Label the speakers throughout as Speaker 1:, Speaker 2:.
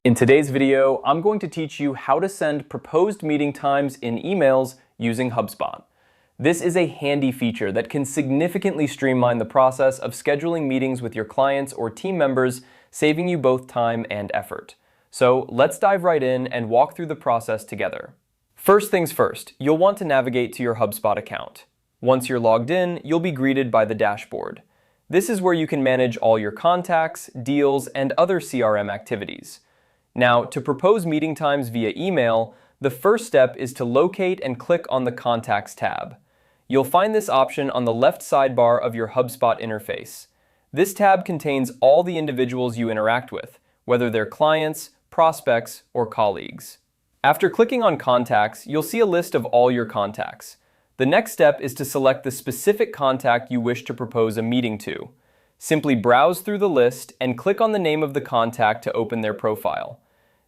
Speaker 1: In today's video, I'm going to teach you how to send proposed meeting times in emails using HubSpot. This is a handy feature that can significantly streamline the process of scheduling meetings with your clients or team members, saving you both time and effort. So let's dive right in and walk through the process together. First things first, you'll want to navigate to your HubSpot account. Once you're logged in, you'll be greeted by the dashboard. This is where you can manage all your contacts, deals, and other CRM activities. Now, to propose meeting times via email, the first step is to locate and click on the Contacts tab. You'll find this option on the left sidebar of your HubSpot interface. This tab contains all the individuals you interact with, whether they're clients, prospects, or colleagues. After clicking on Contacts, you'll see a list of all your contacts. The next step is to select the specific contact you wish to propose a meeting to. Simply browse through the list and click on the name of the contact to open their profile.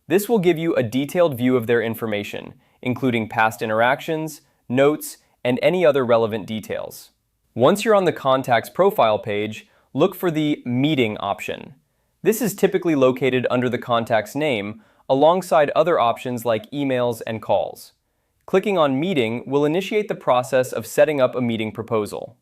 Speaker 1: This will give you a detailed view of their information, including past interactions, notes, and any other relevant details. Once you're on the contact's profile page, look for the Meeting option. This is typically located under the contact's name, alongside other options like emails and calls. Clicking on Meeting will initiate the process of setting up a meeting proposal.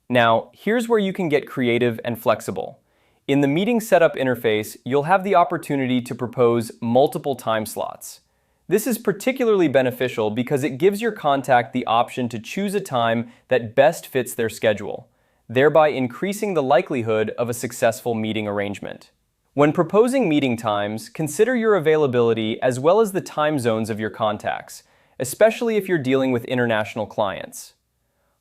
Speaker 1: Now, here's where you can get creative and flexible. In the meeting setup interface, you'll have the opportunity to propose multiple time slots. This is particularly beneficial because it gives your contact the option to choose a time that best fits their schedule, thereby increasing the likelihood of a successful meeting arrangement. When proposing meeting times, consider your availability as well as the time zones of your contacts, especially if you're dealing with international clients.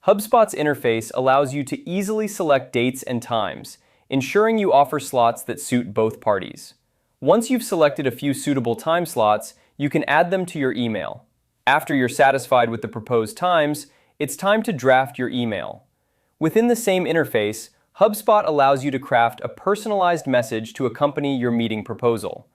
Speaker 1: HubSpot's interface allows you to easily select dates and times, ensuring you offer slots that suit both parties. Once you've selected a few suitable time slots, you can add them to your email. After you're satisfied with the proposed times, it's time to draft your email. Within the same interface, HubSpot allows you to craft a personalized message to accompany your meeting proposal.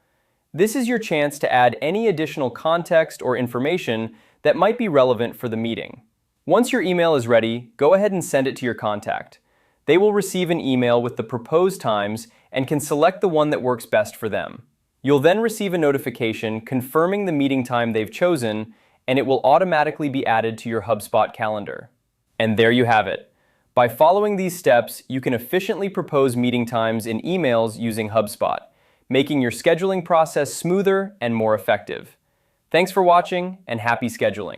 Speaker 1: This is your chance to add any additional context or information that might be relevant for the meeting. Once your email is ready, go ahead and send it to your contact. They will receive an email with the proposed times and can select the one that works best for them. You'll then receive a notification confirming the meeting time they've chosen, and it will automatically be added to your HubSpot calendar. And there you have it. By following these steps, you can efficiently propose meeting times in emails using HubSpot, making your scheduling process smoother and more effective. Thanks for watching, and happy scheduling.